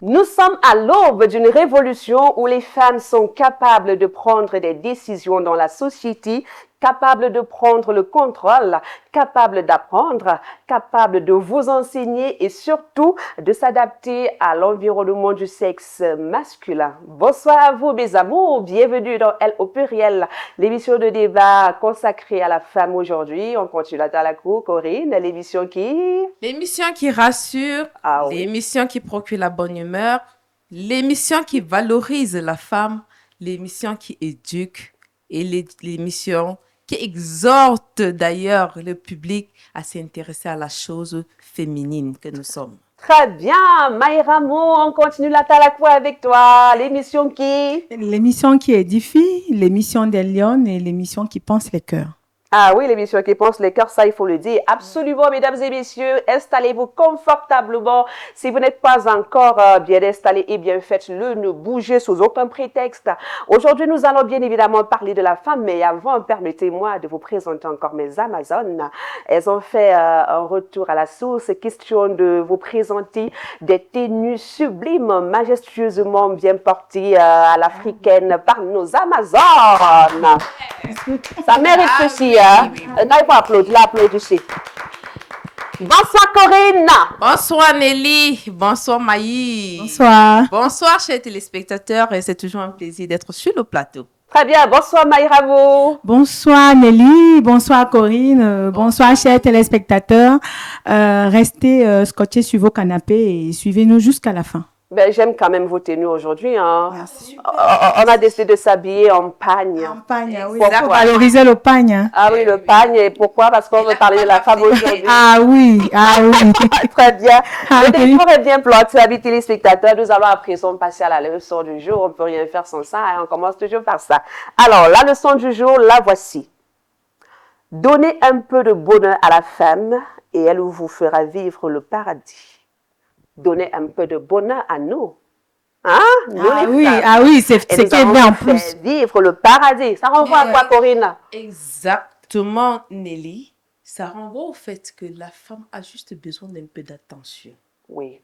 Nous sommes à l'aube d'une révolution où les femmes sont capables de prendre des décisions dans la société, capables de prendre le contrôle, capables d'apprendre, capables de vous enseigner et surtout de s'adapter à l'environnement du sexe masculin. Bonsoir à vous mes amours, bienvenue dans Elle au pluriel, l'émission de débat consacrée à la femme aujourd'hui. On continue à la cour, Corinne, l'émission qui... L'émission qui rassure, l'émission qui procure la bonne humeur, l'émission qui valorise la femme, l'émission qui éduque et l'émission qui exhorte d'ailleurs le public à s'intéresser à la chose féminine que nous sommes. Très bien, Maïra Mo, on continue la talakwa avec toi. L'émission qui... L'émission qui édifie, l'émission des lions et l'émission qui pense les cœurs. Ah oui, l'émission qui pense les cœurs, ça il faut le dire. Absolument, mesdames et messieurs, installez-vous confortablement. Si vous n'êtes pas encore bien installés et bien faites-le, ne bougez sous aucun prétexte. Aujourd'hui, nous allons bien évidemment parler de la femme, mais avant, permettez-moi de vous présenter encore mes Amazones. Elles ont fait un retour à la source, question de vous présenter des tenues sublimes, majestueusement bien portées à l'africaine par nos Amazones. Ça mérite ceci. Il faut applaudir, l'applaudisser. Bonsoir Corinne. Bonsoir Nelly. Bonsoir Maï. Bonsoir. Bonsoir chers téléspectateurs et c'est toujours un plaisir d'être sur le plateau. Très bien, bonsoir Maïravo. Bonsoir Nelly, bonsoir Corinne, bonsoir chers téléspectateurs. Restez scotchés sur vos canapés et suivez-nous jusqu'à la fin. Ben, j'aime quand même vos tenues aujourd'hui. Hein. Merci. On a décidé de s'habiller en pagne. En pagne, oui. Pour valoriser le pagne. Hein. Ah oui, le pagne. Et pourquoi? Parce qu'on veut parler de la femme aujourd'hui. Ah oui, ah oui. Très bien. Ah, le décor est bien planté, amis téléspectateurs. Nous allons à présent passer à la leçon du jour. On ne peut rien faire sans ça. Hein. On commence toujours par ça. Alors, la leçon du jour, la voici. Donnez un peu de bonheur à la femme et elle vous fera vivre le paradis. Donner un peu de bonheur à nous. Hein? Nous, oui, c'est qui est bien en plus. Vivre le paradis. Ça renvoie à quoi, Corinne? Exactement, Nelly. Ça renvoie au fait que la femme a juste besoin d'un peu d'attention. Oui.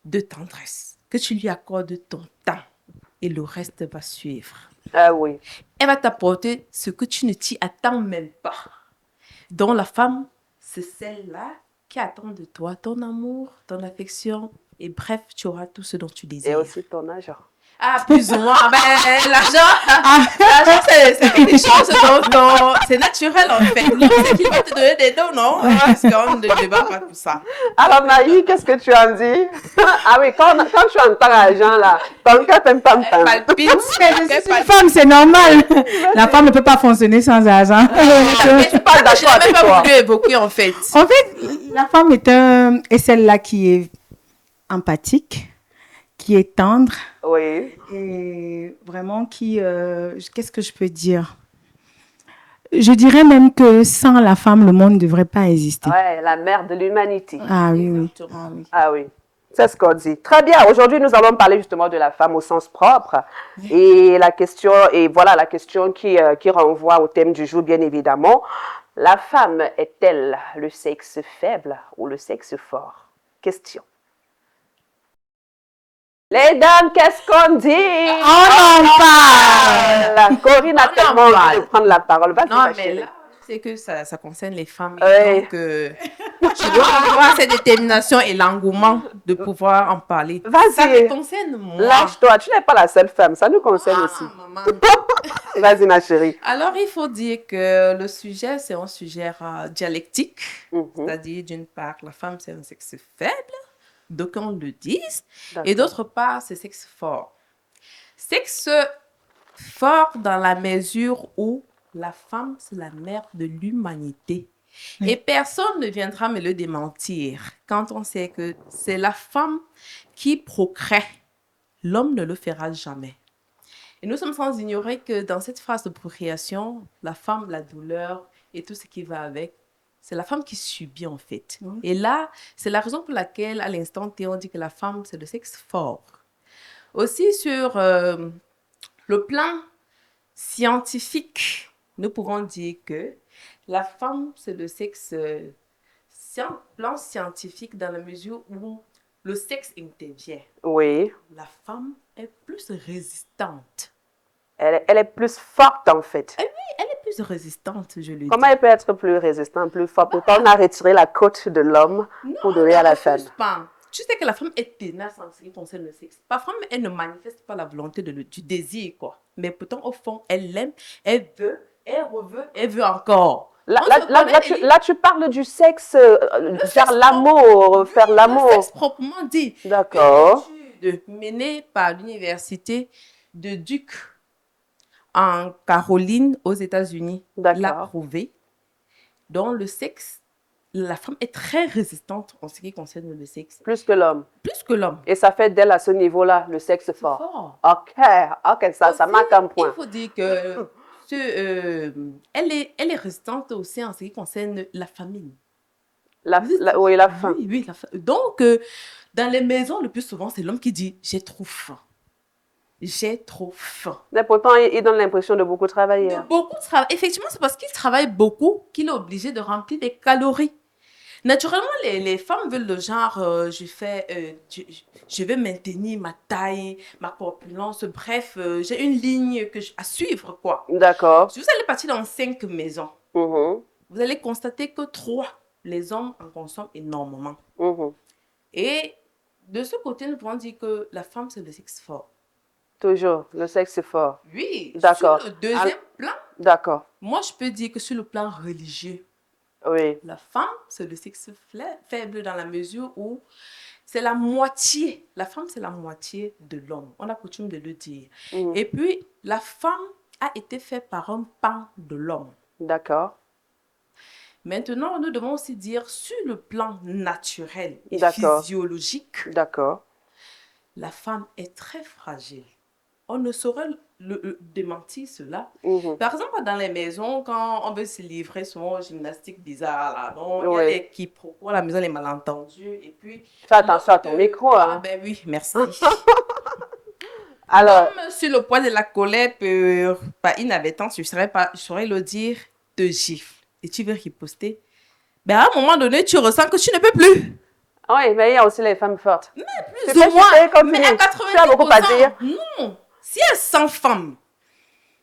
De tendresse. Que tu lui accordes ton temps et le reste va suivre. Ah oui. Elle va t'apporter ce que tu ne t'y attends même pas. Donc la femme, c'est celle-là qui attend de toi ton amour, ton affection, et bref, tu auras tout ce dont tu désires. Et aussi ton argent. Ah, plus ou moins. Ben, l'argent, c'est quelque chose dont c'est naturel en fait. L'homme, c'est qu'il va te donner des dons, non? Parce qu'on ne débat pas tout ça. Alors, Maï, qu'est-ce que tu en dis? Ah oui, quand tu entends l'argent là, ton cœur palpite. Une femme, c'est normal. La femme ne peut pas fonctionner sans argent. Je n'ai même pas voulu évoquer en fait. En fait, la femme est celle-là qui est empathique, qui est tendre. Oui. Et vraiment qui... qu'est-ce que je peux dire? Je dirais même que sans la femme, le monde ne devrait pas exister. Ouais, la mère de l'humanité. Ah oui, oui. Ah oui. C'est ce qu'on dit. Très bien. Aujourd'hui, nous allons parler justement de la femme au sens propre. Et la question, la question qui renvoie au thème du jour, bien évidemment. La femme est-elle le sexe faible ou le sexe fort? Question. Les dames, qu'est-ce qu'on dit? On en parle. Corinne a tellement envie de prendre la parole. Non, mais là, c'est que ça concerne les femmes. Donc, tu dois avoir cette détermination et l'engouement de pouvoir en parler. Vas-y. Ça me concerne moi. Lâche-toi, tu n'es pas la seule femme, ça nous concerne aussi. Maman. Vas-y, ma chérie. Alors, il faut dire que le sujet, c'est un sujet dialectique. C'est-à-dire, d'une part, la femme, c'est un sexe faible. D'aucuns le disent, et d'autre part, c'est sexe fort. Sexe fort dans la mesure où la femme, c'est la mère de l'humanité. Et personne ne viendra me le démentir quand on sait que c'est la femme qui procrée. L'homme ne le fera jamais. Et nous sommes sans ignorer que dans cette phase de procréation, la femme, la douleur et tout ce qui va avec, c'est la femme qui subit en fait. Et là, c'est la raison pour laquelle, à l'instant T, on dit que la femme, c'est le sexe fort. Aussi, sur le plan scientifique, nous pouvons dire que la femme, c'est le sexe plan scientifique dans la mesure où le sexe intervient. Oui. La femme est plus résistante. Elle est plus forte, en fait. Oui, elle est plus résistante, je le dis. Comment elle peut être plus résistante, plus forte? Pourtant, on a retiré la côte de l'homme pour donner à la femme. Pas. Tu sais que la femme est tenace en ce qui concerne le sexe. Parfois, elle ne manifeste pas la volonté du désir, quoi. Mais pourtant, au fond, elle l'aime, elle veut, elle reveut, elle veut encore. Là, tu parles du sexe, faire l'amour, faire l'amour. Le sexe proprement dit. D'accord. Une étude menée par l'université de Duke en Caroline aux États-Unis l'a prouvé. Dans le sexe, la femme est très résistante en ce qui concerne le sexe. Plus que l'homme. Plus que l'homme. Et ça fait d'elle à ce niveau-là, le sexe fort. Ok, ça marque un point. Il faut dire que elle est résistante aussi en ce qui concerne la famine. Oui, la faim. Oui, la faim. Donc, dans les maisons, le plus souvent, c'est l'homme qui dit « j'ai trop faim ». J'ai trop faim. Mais pourtant, il donne l'impression de beaucoup travailler. Beaucoup travailler. Effectivement, c'est parce qu'il travaille beaucoup qu'il est obligé de remplir des calories. Naturellement, les femmes veulent le genre, je vais maintenir ma taille, ma corpulence, bref, j'ai une ligne à suivre, quoi. D'accord. Si vous allez partir dans 5 maisons, vous allez constater que 3, les hommes en consomment énormément. Et de ce côté, nous pouvons dire que la femme, c'est le sexe fort. Toujours, le sexe fort. Oui, d'accord. Sur le deuxième plan, d'accord. Moi, je peux dire que sur le plan religieux, oui. La femme, c'est le sexe faible dans la mesure où c'est la moitié. La femme, c'est la moitié de l'homme. On a coutume de le dire. Et puis, la femme a été faite par un pan de l'homme. D'accord. Maintenant, nous devons aussi dire sur le plan naturel et physiologique. D'accord. La femme est très fragile. On ne saurait démentir cela. Par exemple, dans les maisons, quand on veut se livrer souvent aux gymnastiques bizarres, là, donc, il y a des quiproquos à la maison, les malentendus, et puis... Fais attention à ton micro, hein. Ah, ben oui, merci. Alors... Comme sur le poids de la colère, par inadvertance, je saurais le dire, te gifle. Et tu veux riposter. Ben à un moment donné, tu ressens que tu ne peux plus. Oui, mais il y a aussi les femmes fortes. Mais plus ou moins. Mais à 90%, tu as beaucoup à dire. Non. Si il y a 100 femmes,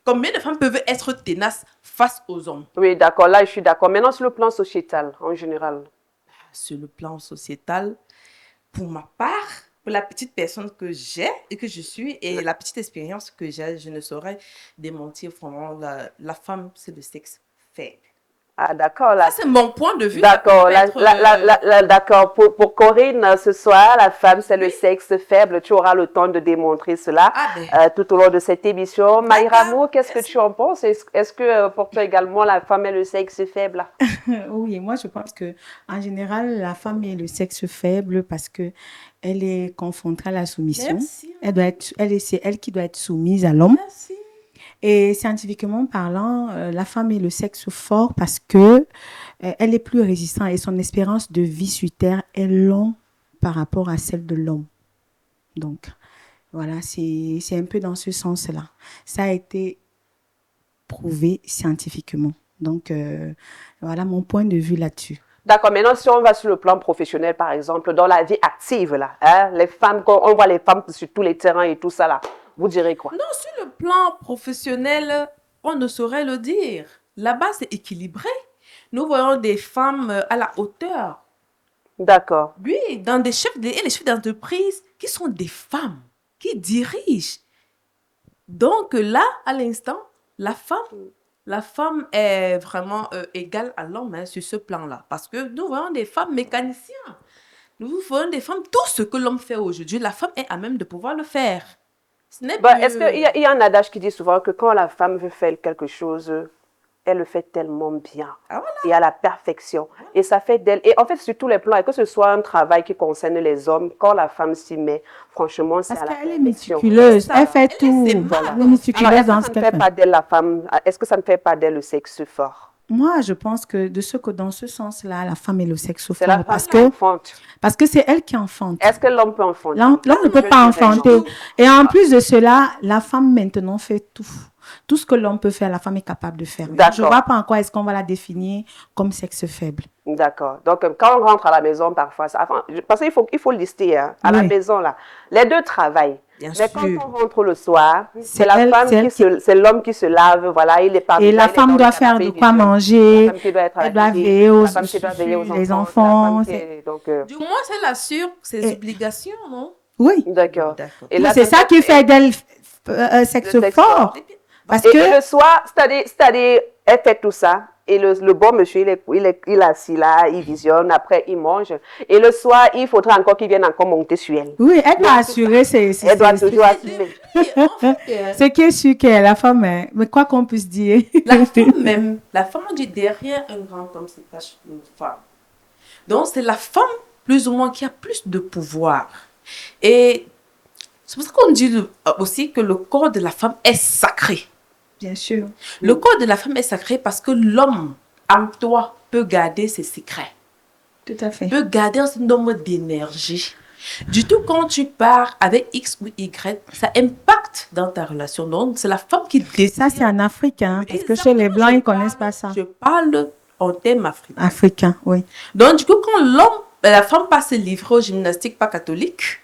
combien de femmes peuvent être tenaces face aux hommes? Oui, d'accord. Là, je suis d'accord. Maintenant, sur le plan sociétal, en général. Sur le plan sociétal, pour ma part, pour la petite personne que j'ai et que je suis et la petite expérience que j'ai, je ne saurais démentir vraiment. La femme, c'est le sexe faible. Ah, d'accord. Ça, c'est mon point de vue. D'accord. D'accord. Pour Corinne, ce soir, la femme, c'est le sexe faible. Tu auras le temps de démontrer cela tout au long de cette émission. Maïramo, qu'est-ce que tu en penses? Est-ce que pour toi également, la femme est le sexe faible? Oui, moi, je pense que en général, la femme est le sexe faible parce que elle est confrontée à la soumission. Merci. C'est elle qui doit être soumise à l'homme. Merci. Et scientifiquement parlant, la femme est le sexe fort parce que elle est plus résistante et son espérance de vie sur Terre est longue par rapport à celle de l'homme. Donc, voilà, c'est un peu dans ce sens-là. Ça a été prouvé scientifiquement. Donc, voilà mon point de vue là-dessus. D'accord. Maintenant, si on va sur le plan professionnel, par exemple, dans la vie active, là, hein, les femmes, on voit les femmes sur tous les terrains et tout ça, là. Vous direz quoi? Non, sur le plan professionnel, on ne saurait le dire. Là-bas, c'est équilibré. Nous voyons des femmes à la hauteur. D'accord. Oui, dans les chefs d'entreprise qui sont des femmes, qui dirigent. Donc là, à l'instant, la femme est vraiment égale à l'homme sur ce plan-là. Parce que nous voyons des femmes mécaniciens. Nous voyons des femmes, tout ce que l'homme fait aujourd'hui, la femme est à même de pouvoir le faire. Est-ce qu'il y a un adage qui dit souvent que quand la femme veut faire quelque chose, elle le fait tellement bien et à la perfection. Et ça fait d'elle, et en fait sur tous les plans, et que ce soit un travail qui concerne les hommes, quand la femme s'y met, franchement, c'est à la perfection. Parce qu'elle est méticuleuse, elle fait tout. Elle est méticuleuse dans ce qu'elle fait. Est-ce que ça ne fait pas d'elle le sexe fort? Moi, je pense que dans ce sens-là, la femme est le sexe fort. C'est la femme qui enfante. Parce que c'est elle qui enfante. Est-ce que l'homme peut enfanter? L'homme ne peut pas enfanter. Et en plus de cela, la femme maintenant fait tout. Tout ce que l'homme peut faire, la femme est capable de faire. D'accord. Je ne vois pas en quoi est-ce qu'on va la définir comme sexe faible. D'accord. Donc, quand on rentre à la maison, parfois, parce qu'il faut lister, hein, à la maison, là, les deux travaillent. Bien Mais sûr. quand on rentre le soir, c'est l'homme qui se lave, voilà, il est pas. Et la femme doit faire de quoi manger, elle doit veiller aux les enfants. Du moins, elle assure ses obligations, non? Oui. D'accord. Et là, c'est ça qui fait d'elle sexe fort. Parce que le soir, c'est-à-dire, elle fait tout ça. Et le bon monsieur, il est assis là, il visionne, après il mange. Et le soir, il faudra encore qu'il vienne encore monter sur elle. Oui, elle doit assurer elle doit toujours assurer. Ce qui est sûr qu'elle est la femme, mais quoi qu'on puisse dire. La femme dit derrière un grand homme se cache une femme. Donc c'est la femme, plus ou moins, qui a plus de pouvoir. Et c'est pour ça qu'on dit aussi que le corps de la femme est sacré. Bien sûr. Le corps de la femme est sacré parce que l'homme, en toi, peut garder ses secrets. Tout à fait. Peut garder un certain nombre d'énergie. Du tout, quand tu pars avec X ou Y, ça impacte dans ta relation. Donc, c'est la femme qui décide. Ça, c'est en Afrique, hein, parce que chez les Blancs, ils ne connaissent pas ça. Je parle en thème africain. Africain, oui. Donc, du coup, quand la femme passe se livrer aux gymnastiques pas catholiques,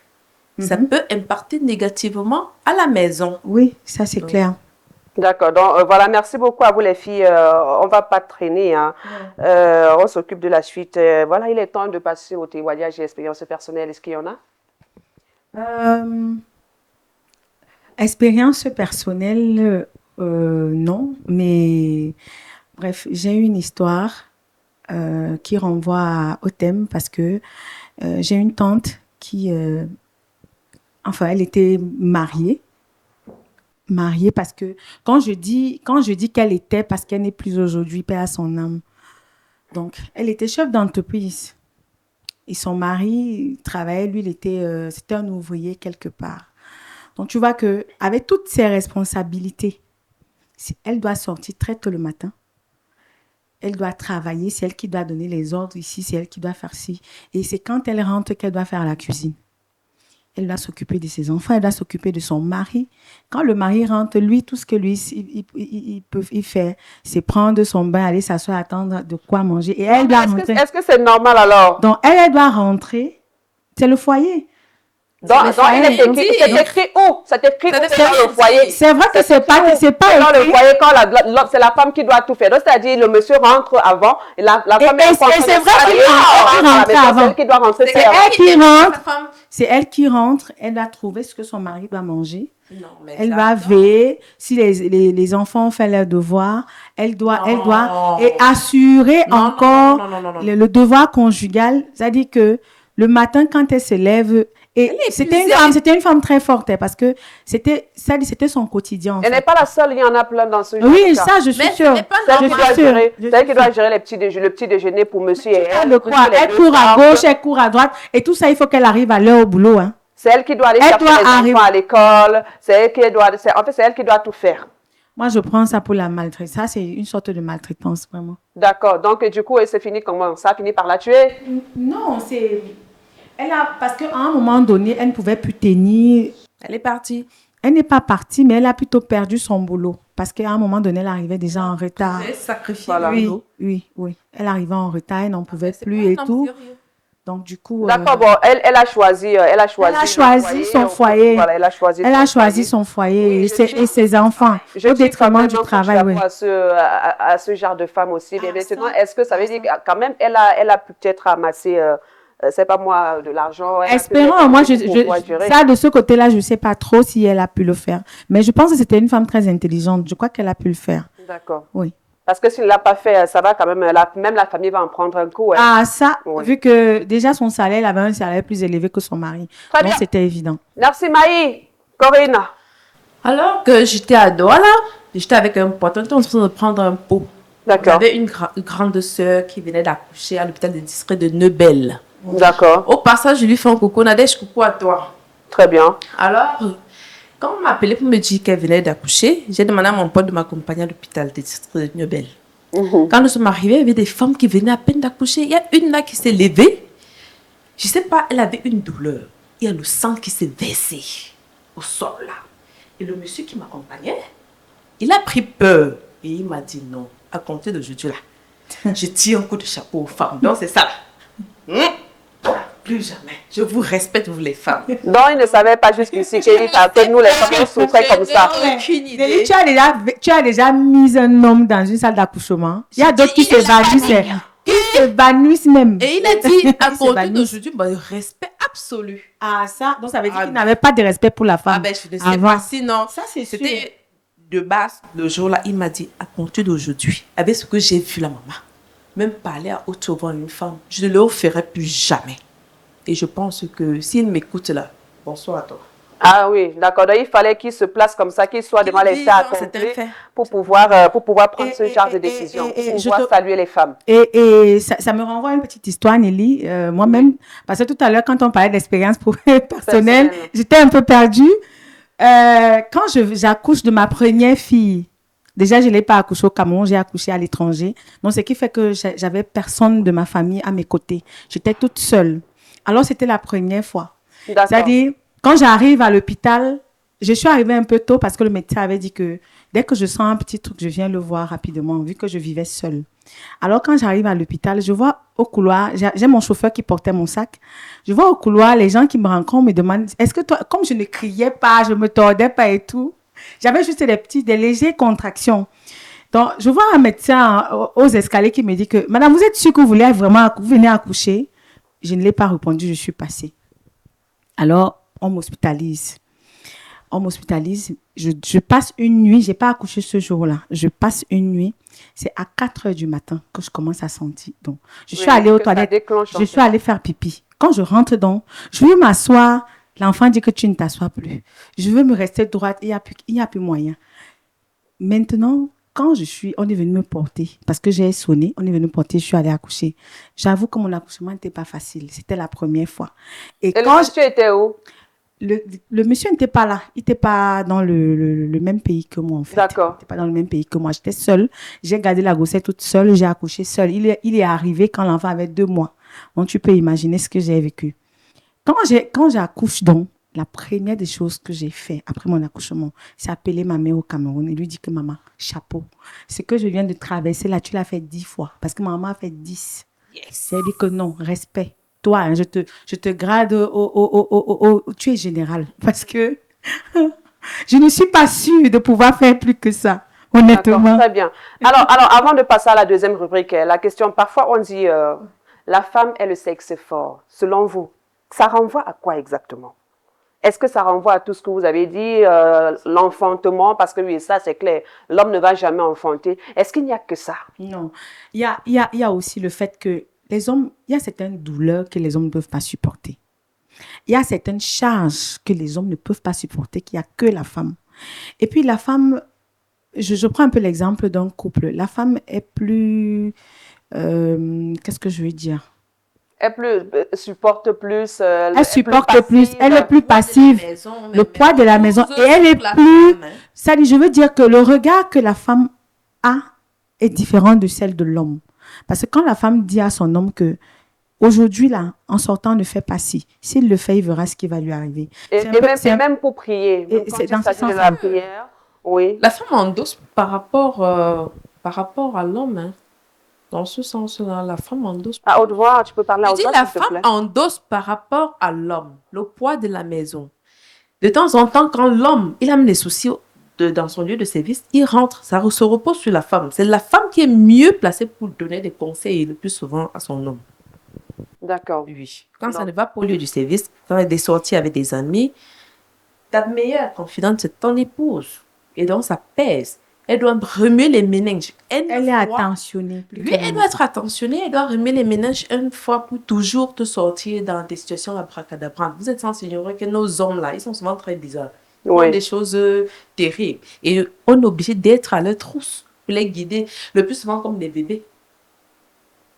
ça peut impacter négativement à la maison. Oui, ça, c'est clair. D'accord, donc voilà, merci beaucoup à vous les filles. On ne va pas traîner, hein. On s'occupe de la suite. Voilà, il est temps de passer au témoignage et expérience personnelle. Est-ce qu'il y en a? Expérience personnelle, non, mais bref, j'ai une histoire qui renvoie au thème parce que j'ai une tante qui, elle était mariée parce que quand je dis qu'elle était, parce qu'elle n'est plus aujourd'hui, paix à son âme. Donc, elle était chef d'entreprise. Et son mari travaillait, lui, c'était un ouvrier quelque part. Donc, tu vois qu'avec toutes ses responsabilités, elle doit sortir très tôt le matin. Elle doit travailler, c'est elle qui doit donner les ordres ici, c'est elle qui doit faire ci. Et c'est quand elle rentre qu'elle doit faire la cuisine. Elle doit s'occuper de ses enfants, elle doit s'occuper de son mari. Quand le mari rentre, lui, tout ce que lui, il fait, c'est prendre son bain, aller s'asseoir, attendre de quoi manger. Et elle doit rentrer. Est-ce que c'est normal alors? Donc, elle doit rentrer. C'est le foyer. Donc, c'est écrit où? C'est écrit dans le foyer. C'est vrai que c'est pas écrit. Dans le foyer, quand c'est la femme qui doit tout faire. Donc, c'est-à-dire, le monsieur rentre avant, et la femme est c'est vrai qu'il rentre avant. C'est elle qui doit rentrer. C'est elle qui rentre. C'est elle qui rentre. Elle doit trouver ce que son mari doit manger. Non, mais elle va veiller. Si les enfants ont fait leurs devoirs, elle doit et assurer encore le devoir conjugal. C'est-à-dire que le matin, quand elle se lève, et c'était une femme très forte parce que c'était son quotidien. Elle n'est pas la seule, il y en a plein dans ce genre. Oui, ça, je suis sûre. C'est elle qui doit gérer le petit déjeuner pour monsieur et elle. Elle court à gauche, elle court à droite. Et tout ça, il faut qu'elle arrive à l'heure au boulot. Hein. C'est elle qui doit aller chercher les enfants à l'école. C'est elle qui doit tout faire. Moi, je prends ça pour la maltraitance. Ça, c'est une sorte de maltraitance, vraiment. D'accord. Donc, du coup, c'est fini comment? Ça a fini par la tuer? Non, c'est... parce qu'à un moment donné, elle ne pouvait plus tenir. Elle est partie. Elle n'est pas partie, mais elle a plutôt perdu son boulot. Parce qu'à un moment donné, elle arrivait déjà en retard. Elle sacrifié le boulot. Oui. Elle arrivait en retard, elle n'en pouvait plus et tout. Donc, du coup... D'accord, bon, elle a choisi son foyer. Voilà, elle a choisi son foyer et ses enfants. Au détriment du travail, oui. À ce genre de femme aussi. Mais maintenant, est-ce que ça veut dire quand même, elle a peut-être amassé... c'est pas moi, de l'argent. Espérons, moi, ça, de ce côté-là, je ne sais pas trop si elle a pu le faire. Mais je pense que c'était une femme très intelligente. Je crois qu'elle a pu le faire. D'accord. Oui. Parce que s'il ne l'a pas fait, ça va quand même, même la famille va en prendre un coup. Hein. Ah, ça, vu que déjà son salaire, elle avait un salaire plus élevé que son mari. Très donc, bien. c'était évident. Merci, Maï. Corinne. Alors que j'étais à Douala, j'étais avec un pote, on était en train de prendre un pot. D'accord. J'avais une grande sœur qui venait d'accoucher à l'hôpital de district de Neubel. D'accord. Au passage, je lui fais un coucou. Nadège, coucou à toi. Très bien. Alors, quand on m'a appelé pour me dire qu'elle venait d'accoucher, j'ai demandé à mon pote de m'accompagner à l'hôpital de district de Neubel. Quand nous sommes arrivés, il y avait des femmes qui venaient à peine d'accoucher. Il y a une là qui s'est levée. Je ne sais pas, elle avait une douleur. Il y a le sang qui s'est versé au sol là. Et le monsieur qui m'accompagnait, Il a pris peur et il m'a dit non, à compter d'aujourd'hui là, je tire un coup de chapeau aux femmes. Donc c'est ça. Plus jamais. Je vous respecte, vous les femmes. Donc, il ne savait pas jusqu'ici que nous, les femmes, on souffrait comme ça. Aucune idée. Tu as déjà mis un homme dans une salle d'accouchement. Il y a d'autres qui s'évanouissent. Ils s'évanouissent même. Et il a dit, à compter d'aujourd'hui, respect absolu. Ah, ça, donc ça veut dire qu'il n'avait pas de respect pour la femme. Ah ben, je ne sais pas. Sinon, ça, c'était de base, le jour-là, il m'a dit, à compter d'aujourd'hui, avec ce que j'ai vu la maman, même parler à haute voix à une femme, je ne le ferai plus jamais. Et je pense que s'il m'écoute là, bonsoir à toi. Ah oui, d'accord. Donc, il fallait qu'il se place comme ça, qu'il soit devant les faits accomplis pour pouvoir prendre ce genre de décision, pour pouvoir saluer les femmes. Et ça me renvoie à une petite histoire, Nelly. Moi-même, parce que tout à l'heure, quand on parlait d'expérience personnelle, j'étais un peu perdue. Quand j'accouche de ma première fille, déjà, je ne l'ai pas accouchée au Cameroun, j'ai accouché à l'étranger. Donc, ce qui fait que j'avais personne de ma famille à mes côtés. J'étais toute seule. Alors, c'était la première fois. C'est-à-dire, quand j'arrive à l'hôpital, je suis arrivée un peu tôt parce que le médecin avait dit que dès que je sens un petit truc, je viens le voir rapidement, vu que je vivais seule. Alors, quand j'arrive à l'hôpital, je vois au couloir, j'ai mon chauffeur qui portait mon sac. Je vois au couloir les gens qui me rencontrent me demandent, est-ce que toi, comme je ne criais pas, je ne me tordais pas et tout, j'avais juste des légères contractions. Donc, je vois un médecin aux escaliers qui me dit que, madame, vous êtes sûre que vous voulez vraiment venir accoucher? Je ne l'ai pas répondu, je suis passée. Alors, on m'hospitalise. Je passe une nuit, je n'ai pas accouché ce jour-là. Je passe une nuit. C'est à 4 heures du matin que je commence à sentir. Donc, je suis allée aux toilettes. Je suis allée faire pipi. Quand je rentre donc, je veux m'asseoir. L'enfant dit que tu ne t'assois plus. Je veux me rester droite. Il n'y a plus moyen. Maintenant, quand on est venu me porter, parce que j'ai sonné, on est venu me porter, je suis allée accoucher. J'avoue que mon accouchement n'était pas facile. C'était la première fois. Et quand le monsieur était où? Le monsieur n'était pas là. Il n'était pas dans le même pays que moi, en fait. D'accord. Il n'était pas dans le même pays que moi. J'étais seule. J'ai gardé la grossesse toute seule. J'ai accouché seule. Il est arrivé quand l'enfant avait 2 mois. Donc, tu peux imaginer ce que j'ai vécu. Quand j'accouche donc, la première des choses que j'ai fait après mon accouchement, c'est appeler ma mère au Cameroun et lui dire que maman, chapeau. Ce que je viens de traverser là, tu l'as fait 10 fois. Parce que ma maman a fait 10. Yes. Elle dit que non, respect. Toi, hein, je te grade tu es général. Parce que je ne suis pas sûre de pouvoir faire plus que ça, honnêtement. Très bien. Alors, avant de passer à la deuxième rubrique, la question, parfois on dit, la femme est le sexe fort. Selon vous, ça renvoie à quoi exactement? Est-ce que ça renvoie à tout ce que vous avez dit, l'enfantement? Parce que oui, ça c'est clair, l'homme ne va jamais enfanter. Est-ce qu'il n'y a que ça? Non. Il y a aussi le fait que les hommes, il y a certaines douleurs que les hommes ne peuvent pas supporter. Il y a certaines charges que les hommes ne peuvent pas supporter, qu'il n'y a que la femme. Et puis la femme, je prends un peu l'exemple d'un couple. La femme est plus... qu'est-ce que je veux dire? Elle supporte plus. Elle supporte plus. Elle est plus passive. Le poids de la maison. Et elle est plus... Ça dit, je veux dire que le regard que la femme a est différent de celle de l'homme. Parce que quand la femme dit à son homme que aujourd'hui, là, en sortant, ne fait pas ci. S'il le fait, il verra ce qui va lui arriver. Et même pour prier. C'est dans ce sens de la prière. Oui. La femme endosse par rapport à l'homme. Hein. Dans ce sens-là, la femme endosse. À haute voix, tu peux parler à haute voix, la femme endosse par rapport à l'homme, le poids de la maison. De temps en temps, quand l'homme, il a des soucis dans son lieu de service, il rentre, ça se repose sur la femme. C'est la femme qui est mieux placée pour donner des conseils le plus souvent à son homme. D'accord. Oui. Quand ça ne va pas au lieu du service, quand il y a des sorties avec des amis, ta meilleure confidente, c'est ton épouse. Et donc, ça pèse. Elle doit remuer les méninges. Elle est attentionnée. Oui, elle doit être attentionnée. Elle doit remuer les méninges une fois pour toujours te sortir dans des situations abracadabrantes. Vous êtes sans ignorer que nos hommes-là, ils sont souvent très bizarres. Ils font des choses terribles. Et on est obligé d'être à leur trousse pour les guider, le plus souvent comme des bébés.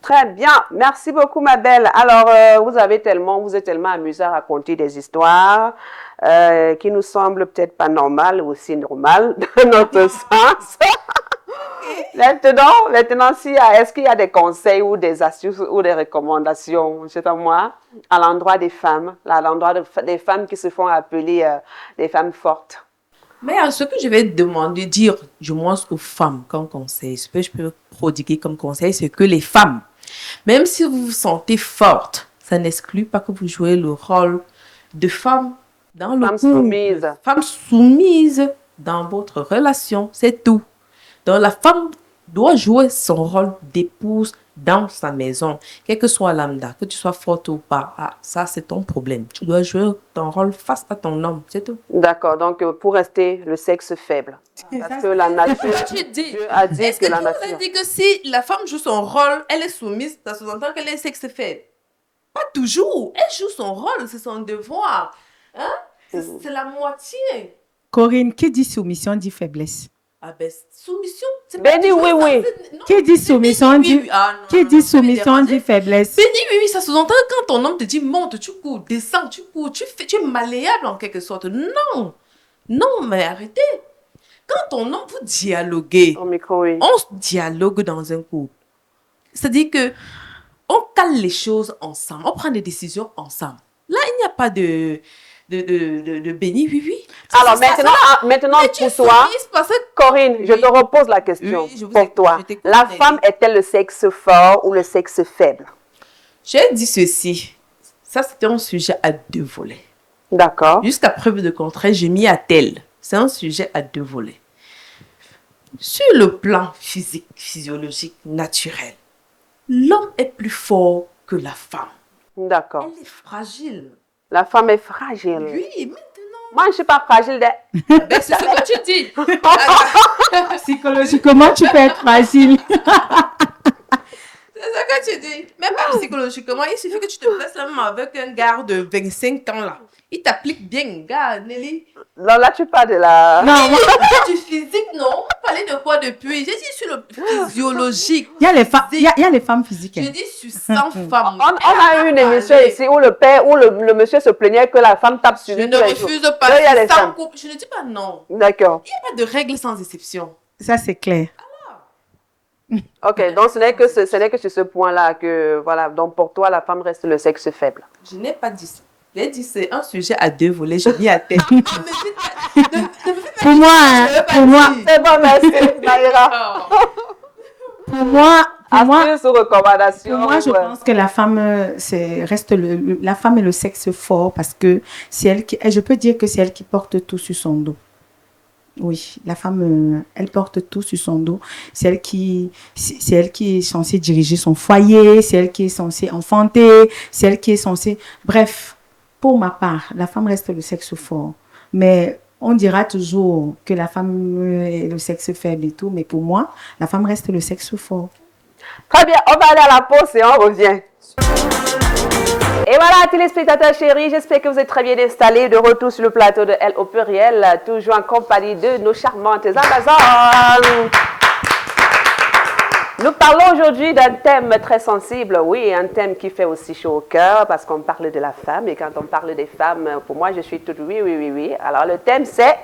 Très bien. Merci beaucoup, ma belle. Alors, vous êtes tellement amusée à raconter des histoires qui nous semblent peut-être pas normales ou aussi normales dans notre sens. Maintenant, est-ce qu'il y a des conseils ou des astuces ou des recommandations, je sais pas moi, à l'endroit des femmes, à l'endroit des femmes qui se font appeler des femmes fortes? Mais ce que je vais demander, dire du moins aux femmes comme conseil, ce que je peux prodiguer comme conseil, c'est que les femmes, même si vous vous sentez forte, ça n'exclut pas que vous jouez le rôle de femme dans le couple. Femme soumise dans votre relation, c'est tout. Donc la femme doit jouer son rôle d'épouse dans sa maison, quel que soit lambda, que tu sois forte ou pas. Ah, ça, c'est ton problème. Tu dois jouer ton rôle face à ton homme, c'est tout. D'accord, donc pour rester le sexe faible. Parce que la nature, Dieu a dit que la nature... Est-ce que tu dit que si la femme joue son rôle, elle est soumise, ça sous-entend qu'elle est sexe faible? Pas toujours. Elle joue son rôle, c'est son devoir. Hein? C'est la moitié. Corinne, qui dit soumission dit faiblesse. Ah ben, soumission, c'est Béni, oui, oui. Qui dit soumission dit, qui dit soumission dit faiblesse. Béni, oui, oui, ça sous-entend quand ton homme te dit monte, tu cours, descends, tu cours, tu es malléable en quelque sorte. Non, non, mais arrêtez. Quand ton homme, vous dialoguez, on dialogue dans un couple. C'est-à-dire que on cale les choses ensemble, on prend des décisions ensemble. Là, il n'y a pas de béni, oui, oui. Alors maintenant pour toi, Corinne, je te repose la question pour toi. La femme est-elle le sexe fort ou le sexe faible? J'ai dit ceci. Ça, c'était un sujet à deux volets. D'accord. Jusqu'à preuve de contraire, j'ai mis à tel. C'est un sujet à deux volets. Sur le plan physique, physiologique, naturel, l'homme est plus fort que la femme. D'accord. Elle est fragile. La femme est fragile. Oui, maintenant. Moi, je ne suis pas fragile. Ben, c'est ce que tu dis. Psychologiquement, tu peux être fragile. C'est ce que tu dis. Même pas psychologiquement, il suffit que tu te places la main avec un gars de 25 ans là. Il t'applique bien, gars, Nelly. Non, là, tu parles de la... Non, du physique, non. On parlait de quoi depuis? J'ai dit sur le physiologique. Il y a les femmes physiques. J'ai dit sur 100 femmes. On a eu une émission ici où le père, où le monsieur se plaignait que la femme tape sur lui. Je ne refuse pas. Sans couple. Je ne dis pas non. D'accord. Il n'y a pas de règle sans exception. Ça, c'est clair. Ok, donc ce n'est que sur ce point-là que, voilà, donc pour toi, la femme reste le sexe faible. Je n'ai pas dit ça. J'ai dit c'est un sujet à deux volets, j'ai mis à tête. Pour moi, c'est bon, merci, Naïra. Pour moi, je pense que la femme reste la femme est le sexe fort parce que c'est elle qui, je peux dire que c'est elle qui porte tout sur son dos. Oui, la femme, elle porte tout sur son dos. C'est elle qui est censée diriger son foyer, c'est elle qui est censée enfanter, c'est elle qui est censée, bref. Pour ma part, la femme reste le sexe fort. Mais on dira toujours que la femme est le sexe faible et tout. Mais pour moi, la femme reste le sexe fort. Très bien, on va aller à la pause et on revient. Et voilà, téléspectateurs chéris, j'espère que vous êtes très bien installés. De retour sur le plateau de Elle au pluriel, toujours en compagnie de nos charmantes Amazones. Nous parlons aujourd'hui d'un thème très sensible, oui, un thème qui fait aussi chaud au cœur parce qu'on parle de la femme et quand on parle des femmes, pour moi, je suis toute oui, oui, oui, oui. Alors, le thème, c'est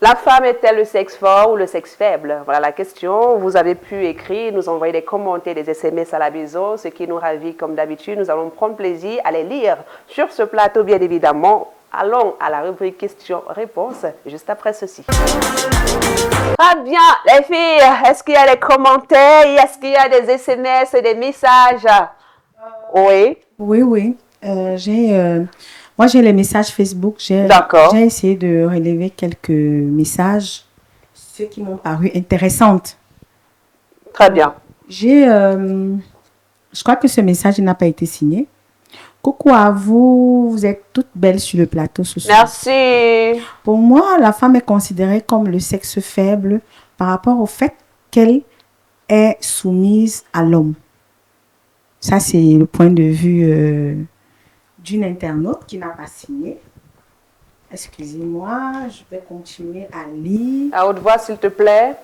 la femme est-elle le sexe fort ou le sexe faible? Voilà la question. Vous avez pu écrire, nous envoyer des commentaires, des SMS à la maison, ce qui nous ravit comme d'habitude. Nous allons prendre plaisir à les lire sur ce plateau, bien évidemment. Allons à la rubrique questions-réponses juste après ceci. Très bien, les filles, est-ce qu'il y a des commentaires? Est-ce qu'il y a des SMS et des messages? Oui. Oui. Moi, j'ai les messages Facebook. J'ai essayé de relever quelques messages, ceux qui m'ont paru intéressantes. Très bien. Je crois que ce message n'a pas été signé. Coucou à vous, vous êtes toutes belles sur le plateau ce soir. Merci. Pour moi, la femme est considérée comme le sexe faible par rapport au fait qu'elle est soumise à l'homme. Ça, c'est le point de vue d'une internaute qui n'a pas signé. Excusez-moi, je vais continuer à lire. À haute voix, s'il te plaît.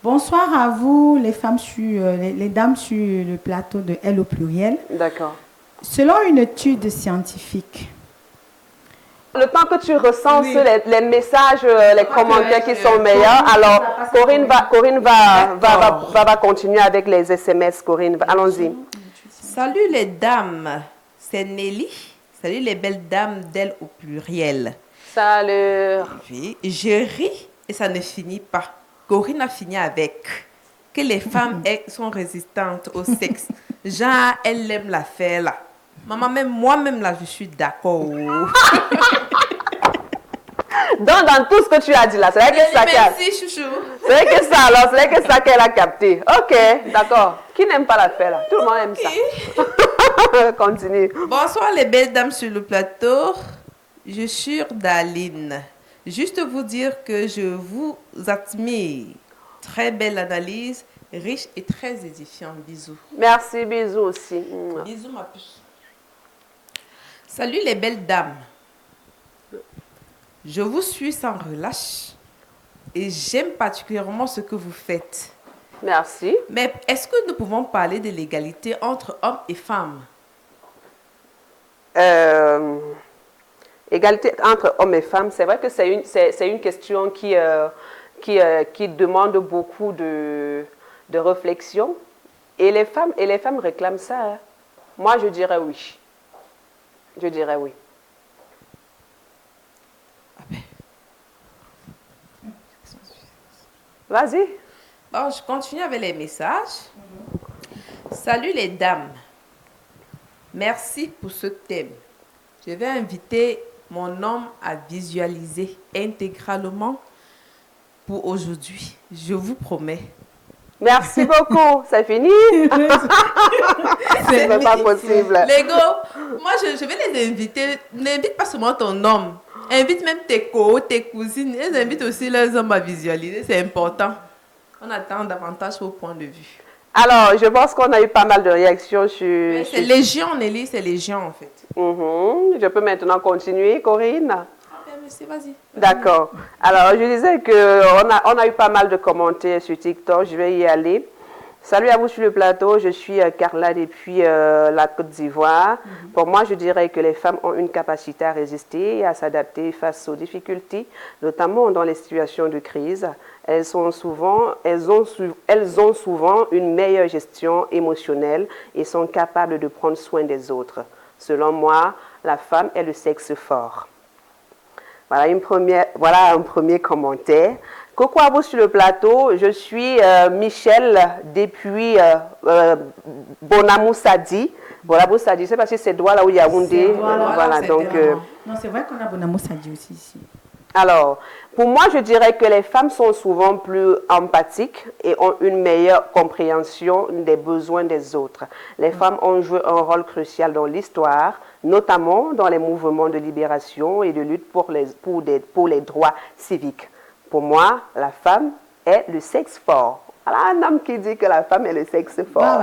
Bonsoir à vous, les femmes les dames sur le plateau de Elle au pluriel. D'accord. Selon une étude scientifique, le temps que tu recenses les messages, les commentaires qui sont meilleurs, alors Corinne va continuer avec les SMS. Corinne, allons-y. Salut les dames, c'est Nelly. Salut les belles dames d'Elle au pluriel. Salut. Oui, je ris et ça ne finit pas. Corinne a fini avec que les femmes sont résistantes au sexe. Genre, elles aiment la faire là. Maman, même moi-même là, je suis d'accord. Donc, dans tout ce que tu as dit là, c'est vrai que ça Merci, chouchou. C'est vrai que ça, alors, c'est vrai que ça qu'elle a capté. Ok, d'accord. Qui n'aime pas la faire là? Tout le monde aime ça. Continue. Bonsoir les belles dames sur le plateau. Je suis Daline. Juste vous dire que je vous admire. Très belle analyse, riche et très édifiante. Bisous. Merci, bisous aussi. Bisous ma puce. Salut les belles dames. Je vous suis sans relâche et j'aime particulièrement ce que vous faites. Merci. Mais est-ce que nous pouvons parler de l'égalité entre hommes et femmes? Égalité entre hommes et femmes, c'est vrai que c'est une question qui demande beaucoup de réflexion. Et les femmes réclament ça. Hein. Moi, je dirais oui. Je dirais oui. Vas-y. Bon, je continue avec les messages. Salut les dames. Merci pour ce thème. Je vais inviter mon homme à visualiser intégralement pour aujourd'hui. Je vous promets. Merci beaucoup. C'est fini? C'est pas possible. Les gars, moi je vais les inviter. N'invite pas seulement ton homme. Invite même tes tes cousines. Elles invitent aussi leurs hommes à visualiser. C'est important. On attend davantage vos points de vue. Alors, je pense qu'on a eu pas mal de réactions sur... C'est légion, Nelly. C'est légion, en fait. Je peux maintenant continuer, Corinne? Merci, vas-y. D'accord. Alors, je disais qu'on a eu pas mal de commentaires sur TikTok. Je vais y aller. Salut à vous sur le plateau. Je suis Carla depuis la Côte d'Ivoire. Pour moi, je dirais que les femmes ont une capacité à résister et à s'adapter face aux difficultés, notamment dans les situations de crise. Elles ont souvent une meilleure gestion émotionnelle et sont capables de prendre soin des autres. Selon moi, la femme est le sexe fort. Voilà un premier commentaire. Coucou à vous sur le plateau. Je suis Michel depuis Bonamoussadi. Bonamoussadi, c'est parce que c'est droit là où il y a Yaoundé. Voilà, donc. Non, c'est vrai qu'on a Bonamoussadi aussi ici. Alors, pour moi, je dirais que les femmes sont souvent plus empathiques et ont une meilleure compréhension des besoins des autres. Les femmes ont joué un rôle crucial dans l'histoire, notamment dans les mouvements de libération et de lutte pour les droits civiques. Pour moi, la femme est le sexe fort. Voilà un homme qui dit que la femme est le sexe fort.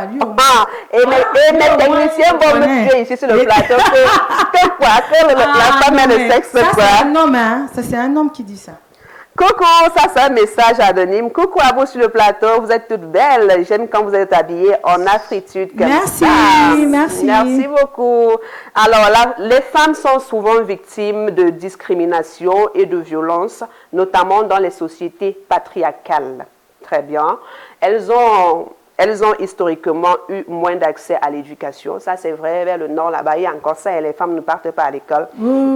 Et mes techniciens vont me dire ici sur le plateau que la femme est le sexe fort. C'est un homme, hein? Ça, c'est un homme qui dit ça. Coucou, ça c'est un message anonyme. Coucou à vous sur le plateau, vous êtes toutes belles. J'aime quand vous êtes habillées en afritude comme ça. Merci. Merci beaucoup. Alors là, les femmes sont souvent victimes de discrimination et de violence, notamment dans les sociétés patriarcales. Très bien. Elles ont historiquement eu moins d'accès à l'éducation. Ça, c'est vrai. Vers le nord, là-bas, il y a encore ça et les femmes ne partent pas à l'école.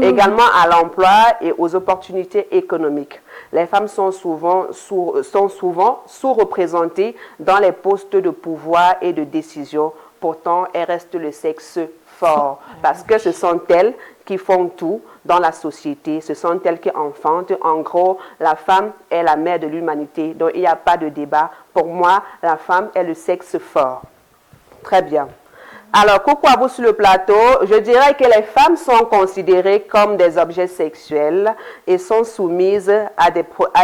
Également à l'emploi et aux opportunités économiques. Les femmes sont souvent sous-représentées dans les postes de pouvoir et de décision. Pourtant, elles restent le sexe fort parce que ce sont elles qui font tout dans la société. Ce sont elles qui enfantent. En gros, la femme est la mère de l'humanité. Donc, il n'y a pas de débat. Pour moi, la femme est le sexe fort. Très bien. Alors, coucou à vous sur le plateau. Je dirais que les femmes sont considérées comme des objets sexuels et sont soumises à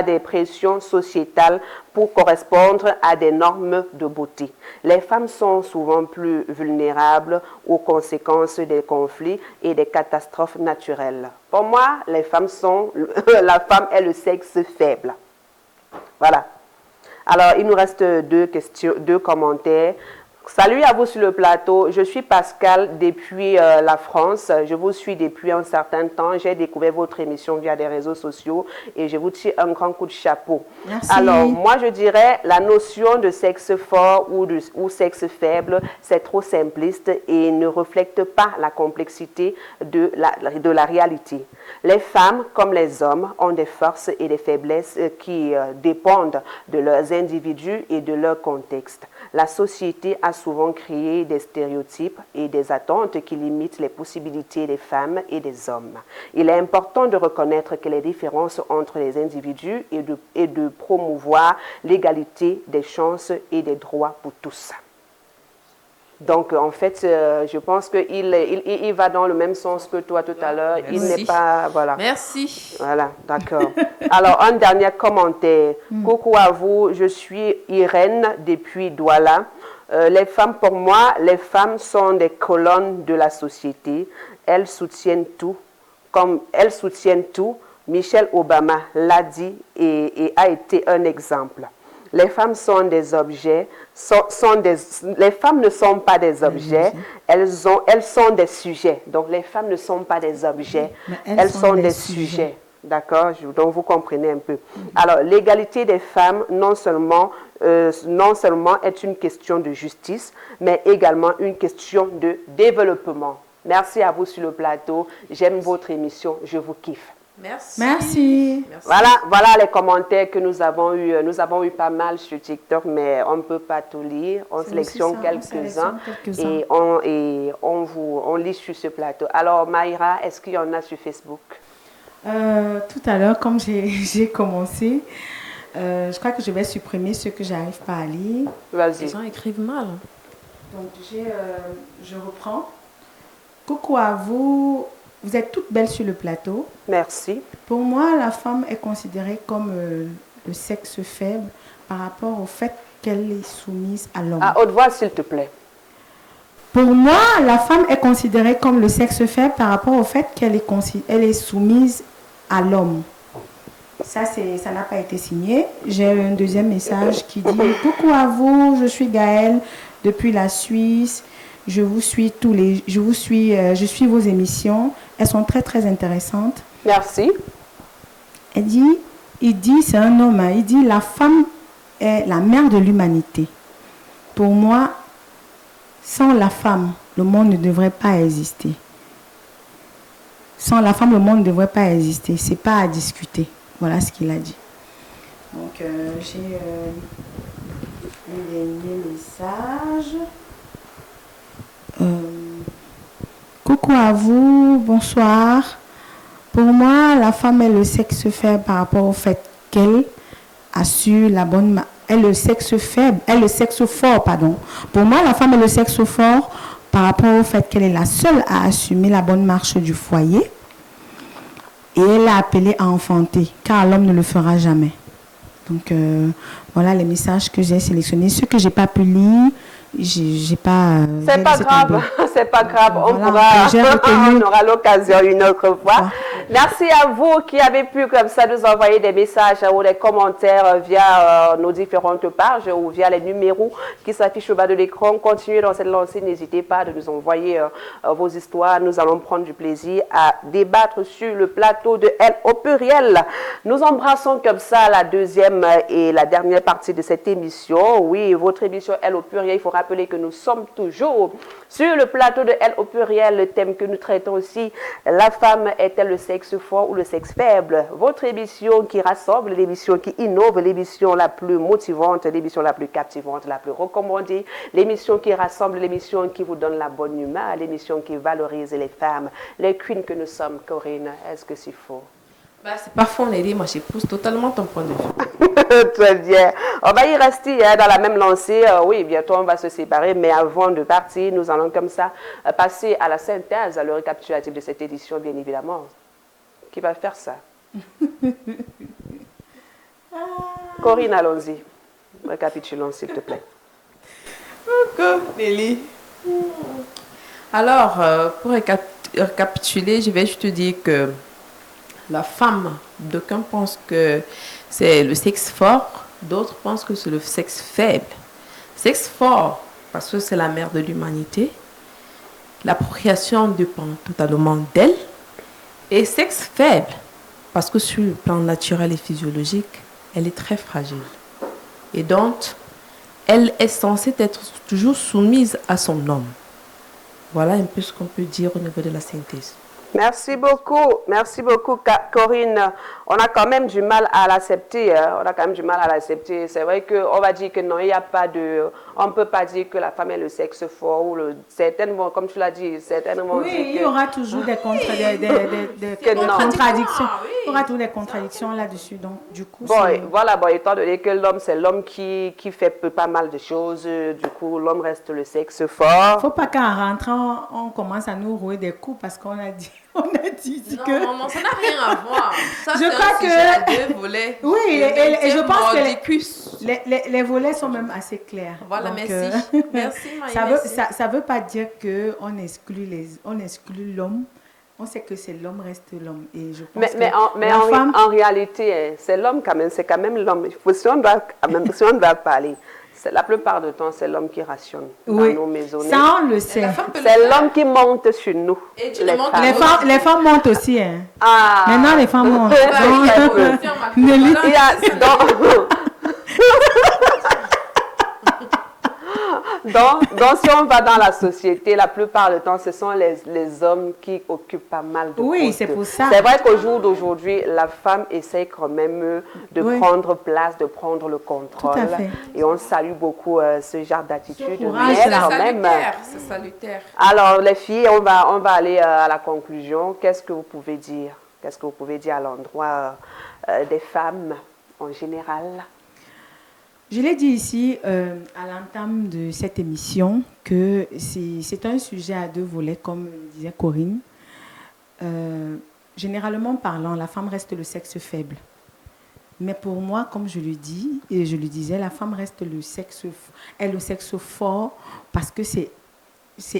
des pressions sociétales pour correspondre à des normes de beauté. Les femmes sont souvent plus vulnérables aux conséquences des conflits et des catastrophes naturelles. Pour moi, la femme est le sexe faible. Voilà. Alors, il nous reste deux commentaires. Salut à vous sur le plateau. Je suis Pascal depuis la France. Je vous suis depuis un certain temps. J'ai découvert votre émission via des réseaux sociaux et je vous tire un grand coup de chapeau. Merci. Alors, moi, je dirais la notion de sexe fort ou sexe faible, c'est trop simpliste et ne reflète pas la complexité de la réalité. Les femmes, comme les hommes, ont des forces et des faiblesses qui dépendent de leurs individus et de leur contexte. La société a souvent créé des stéréotypes et des attentes qui limitent les possibilités des femmes et des hommes. Il est important de reconnaître que les différences entre les individus et de promouvoir l'égalité des chances et des droits pour tous. Donc, en fait, je pense qu'il va dans le même sens que toi tout à l'heure. Il n'est pas... Voilà. Merci. Voilà, d'accord. Alors, un dernier commentaire. Coucou à vous, je suis Irène depuis Douala. Les femmes, pour moi, les femmes sont des colonnes de la société. Elles soutiennent tout. Comme elles soutiennent tout, Michelle Obama l'a dit et a été un exemple. Les femmes sont des objets, les femmes ne sont pas des objets, elles sont des sujets. Donc les femmes ne sont pas des objets, elles sont des sujets. D'accord? Donc vous comprenez un peu. Alors l'égalité des femmes non seulement est une question de justice, mais également une question de développement. Merci à vous sur le plateau. J'aime votre émission, je vous kiffe. Merci. Merci. Voilà les commentaires que nous avons eu. Nous avons eu pas mal sur TikTok, mais on ne peut pas tout lire. On sélectionne quelques-uns et on lit sur ce plateau. Alors, Maïra, est-ce qu'il y en a sur Facebook? Tout à l'heure, comme j'ai commencé, je crois que je vais supprimer ceux que je n'arrive pas à lire. Vas-y. Les gens écrivent mal. Donc, je reprends. Coucou à vous. Vous êtes toutes belles sur le plateau. Merci. Pour moi, la femme est considérée comme le sexe faible par rapport au fait qu'elle est soumise à l'homme. À haute voix, s'il te plaît. Pour moi, la femme est considérée comme le sexe faible par rapport au fait qu'elle est soumise à l'homme. Ça n'a pas été signé. J'ai un deuxième message qui dit « Coucou à vous, je suis Gaëlle depuis la Suisse. Je suis vos émissions. Elles sont très, très intéressantes. » Merci. Il dit, c'est un homme, hein, il dit, la femme est la mère de l'humanité. Pour moi, sans la femme, le monde ne devrait pas exister. Sans la femme, le monde ne devrait pas exister. Ce n'est pas à discuter. Voilà ce qu'il a dit. Donc, j'ai un dernier message. Coucou à vous, bonsoir. Pour moi, la femme est le sexe faible par rapport au fait qu'elle assure la bonne est le sexe faible, est le sexe fort, pardon. Pour moi, la femme est le sexe fort par rapport au fait qu'elle est la seule à assumer la bonne marche du foyer et elle est appelée à enfanter, car l'homme ne le fera jamais. Donc, voilà les messages que j'ai sélectionnés. Ceux que je n'ai pas pu lire, j'ai pas... C'est pas grave, c'est pas grave. On aura l'occasion une autre fois. Ouais. Merci à vous qui avez pu comme ça nous envoyer des messages ou des commentaires via nos différentes pages ou via les numéros qui s'affichent au bas de l'écran. Continuez dans cette lancée, n'hésitez pas de nous envoyer vos histoires. Nous allons prendre du plaisir à débattre sur le plateau de Elle au pluriel. Nous embrassons comme ça la deuxième et la dernière partie de cette émission. Oui, votre émission Elle au pluriel, il faut rappeler que nous sommes toujours sur le plateau de Elle au pluriel. Le thème que nous traitons aussi, la femme est-elle le sexe fort ou le sexe faible? Votre émission qui rassemble, l'émission qui innove, l'émission la plus motivante, l'émission la plus captivante, la plus recommandée, l'émission qui rassemble, l'émission qui vous donne la bonne humeur, l'émission qui valorise les femmes, les queens que nous sommes. Corinne, est-ce que c'est faux? C'est pas faux, Nelly. Moi, j'épouse totalement ton point de vue. Très bien. On va y rester dans la même lancée. Oui, bientôt, on va se séparer. Mais avant de partir, nous allons comme ça passer à la synthèse, le récapitulatif de cette édition, bien évidemment. Qui va faire ça? Corinne, allons-y. Récapitulons, s'il te plaît. Coucou, Nelly. Alors, pour récapituler, je vais juste te dire que la femme, d'aucuns pensent que c'est le sexe fort, d'autres pensent que c'est le sexe faible. Sexe fort, parce que c'est la mère de l'humanité. La procréation dépend totalement d'elle. Et sexe faible, parce que sur le plan naturel et physiologique, elle est très fragile. Et donc, elle est censée être toujours soumise à son homme. Voilà un peu ce qu'on peut dire au niveau de la synthèse. Merci beaucoup, Corinne. On a quand même du mal à l'accepter. C'est vrai qu'on va dire que non, il n'y a pas de... On ne peut pas dire que la femme est le sexe fort ou certainement, comme tu l'as dit, certainement... Oui, il y aura toujours des contradictions. Il y aura toujours des contradictions là-dessus. Donc, du coup, étant donné que l'homme, c'est l'homme qui fait pas mal de choses, du coup, l'homme reste le sexe fort. Il ne faut pas qu'en rentrant, on commence à nous rouer des coups parce qu'on a dit... On a dit que... Non, ça n'a rien à voir. Ça, je crois que... à 2 volets. Oui, et je pense que les volets sont même assez clairs. Voilà, donc, merci. Ça veut pas dire qu'on exclut l'homme. On sait que c'est l'homme reste l'homme. Et je pense en réalité, c'est l'homme quand même. C'est quand même l'homme. Si on doit parler... La plupart du temps, c'est l'homme qui rationne dans nos maisons. Ça, on le sait. C'est l'homme qui monte sur nous. Et les femmes montent aussi. Hein. Maintenant, les femmes montent. Donc, si on va dans la société, la plupart du temps, ce sont les hommes qui occupent pas mal de postes. Oui, c'est pour ça. C'est vrai qu'au jour d'aujourd'hui, la femme essaie quand même de prendre place, de prendre le contrôle. Tout à fait. Et on salue beaucoup ce genre d'attitude. C'est salutaire. Alors, les filles, on va aller à la conclusion. Qu'est-ce que vous pouvez dire? Qu'est-ce que vous pouvez dire à l'endroit des femmes en général? Je l'ai dit ici à l'entame de cette émission que c'est un sujet à 2 volets, comme disait Corinne. Généralement parlant, la femme reste le sexe faible. Mais pour moi, comme je le dis et je le disais, la femme reste le sexe fort parce que c'est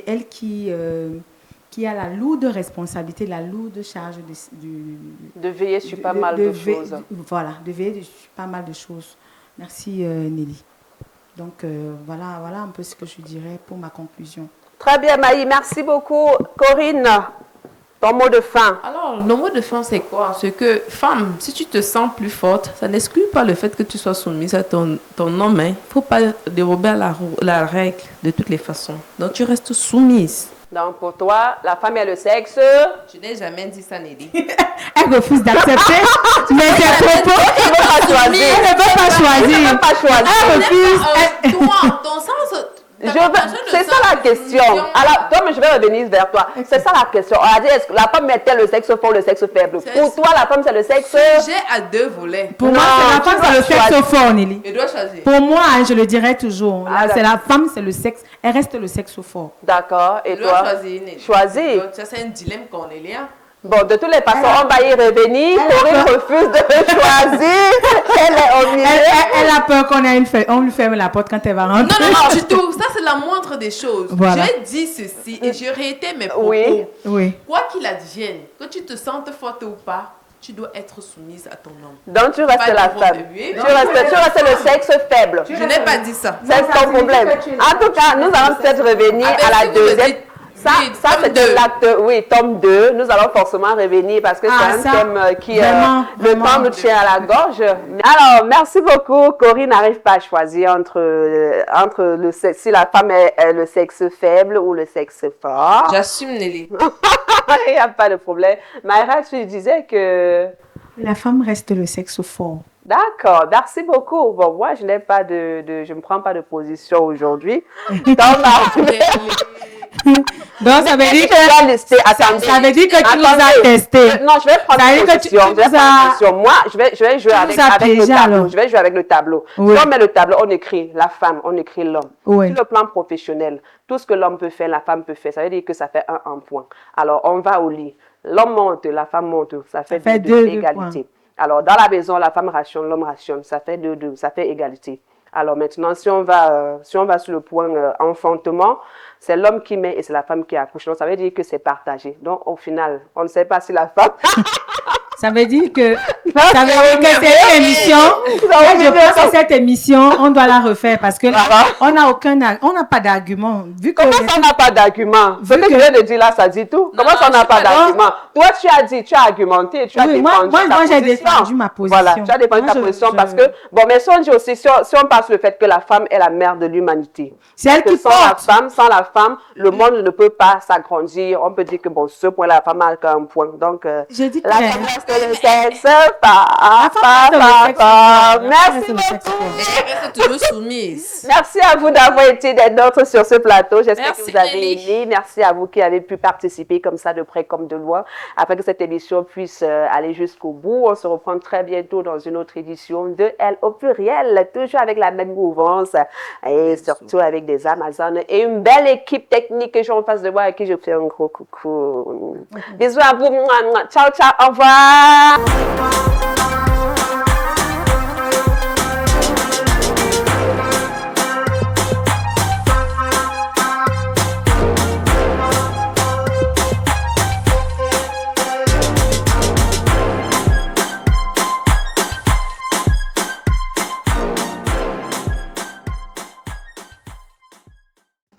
elle qui a la lourde responsabilité, la lourde charge de veiller sur pas mal de choses. Voilà, de veiller sur pas mal de choses. Merci Nelly. Donc voilà un peu ce que je dirais pour ma conclusion. Très bien Maï, merci beaucoup. Corinne, ton mot de fin. Alors, le mot de fin c'est quoi? C'est que femme, si tu te sens plus forte, ça n'exclut pas le fait que tu sois soumise à ton homme. Il ne faut pas dérober à la règle de toutes les façons. Donc tu restes soumise. Donc pour toi, la femme est le sexe. Je n'ai jamais dit ça, Nelly. Elle refuse d'accepter. Mais ses propos, elle ne veut pas choisir. Elle ne veut pas choisir. Elle ne veut pas choisir. Elle refuse. Toi, ton sens. C'est ça la question. Alors, toi, je vais revenir vers toi. C'est ça la question. On a dit, est-ce que la femme est-elle le sexe fort ou le sexe faible? Pour toi, la femme, c'est le sexe... Sujet à 2 volets. Pour moi, la femme, c'est le sexe fort, Nelly. Elle doit choisir. Pour moi, je le dirais toujours. C'est la femme, c'est le sexe. Elle reste le sexe fort. D'accord. Et toi? Choisir. Ça, c'est un dilemme qu'on est là. Bon, de toutes les façons, on va y revenir. Corinne refuse de choisir. Elle est au milieu. Elle a peur qu'on lui ferme la porte quand elle va rentrer. Non, du tout. Ça, c'est la moindre des choses. Voilà. J'ai dit ceci et je réitère mes propos. Oui. Quoi qu'il advienne, que tu te sentes forte ou pas, tu dois être soumise à ton homme. Donc, tu restes la femme. Tu restes le sexe faible. Je n'ai pas dit ça. C'est ton problème. En tout cas, nous allons peut-être revenir à la deuxième... Ça c'est de l'acte, tome 2. Nous allons forcément revenir parce que c'est un thème qui, le temps nous tient à la gorge. Alors, merci beaucoup. Corinne n'arrive pas à choisir entre le sexe, si la femme est le sexe faible ou le sexe fort. J'assume, Nelly. Il n'y a pas de problème. Maïra, tu disais que... La femme reste le sexe fort. D'accord, merci beaucoup. Bon, moi, je ne prends pas de position aujourd'hui. Donc, ça veut dire que tu nous as testé. Non, je vais prendre position. Moi, je vais jouer avec le tableau. Je vais jouer avec le tableau. Si on met le tableau, on écrit la femme, on écrit l'homme. Sur le plan professionnel, tout ce que l'homme peut faire, la femme peut faire. Ça veut dire que ça fait un point. Alors, on va au lit. L'homme monte, la femme monte. Ça fait 2 égalité. Alors, dans la maison, la femme rationne, l'homme rationne. Ça fait 2, ça fait égalité. Alors maintenant, si on va sur le point enfantement, c'est l'homme qui met et c'est la femme qui accouche. Donc ça veut dire que c'est partagé. Donc au final, on ne sait pas si la femme... Ça veut dire que Ça veut dire que c'est une émission. Je pense que cette émission, on doit la refaire parce que là, on n'a pas d'argument. Comment ça, on n'a pas d'argument? Ce que je viens de dire là, ça dit tout. Comment ça, on n'a pas d'argument? Toi, tu as dit, tu as argumenté, tu as défendu ta position. Moi, j'ai défendu ma position. Voilà, tu as défendu ta position parce que, bon, mais si on dit aussi, si on passe le fait que la femme est la mère de l'humanité. C'est elle qui porte. Sans la femme, le monde ne peut pas s'agrandir. On peut dire que, bon, ce point-là, la femme a qu'un point. Donc, j'ai dit que la femme reste le sexe, Merci beaucoup. Elle reste toujours soumise. Merci à vous d'avoir été des nôtres sur ce plateau. J'espère que vous avez aimé. Merci à vous qui avez pu participer comme ça de près comme de loin afin que cette émission puisse aller jusqu'au bout. On se reprend très bientôt dans une autre édition de Elle au pluriel, toujours avec la même mouvance et surtout avec des Amazones et une belle équipe technique que j'ai en face de moi à qui je fais un gros coucou. Bisous à vous. Ciao, ciao. Au revoir.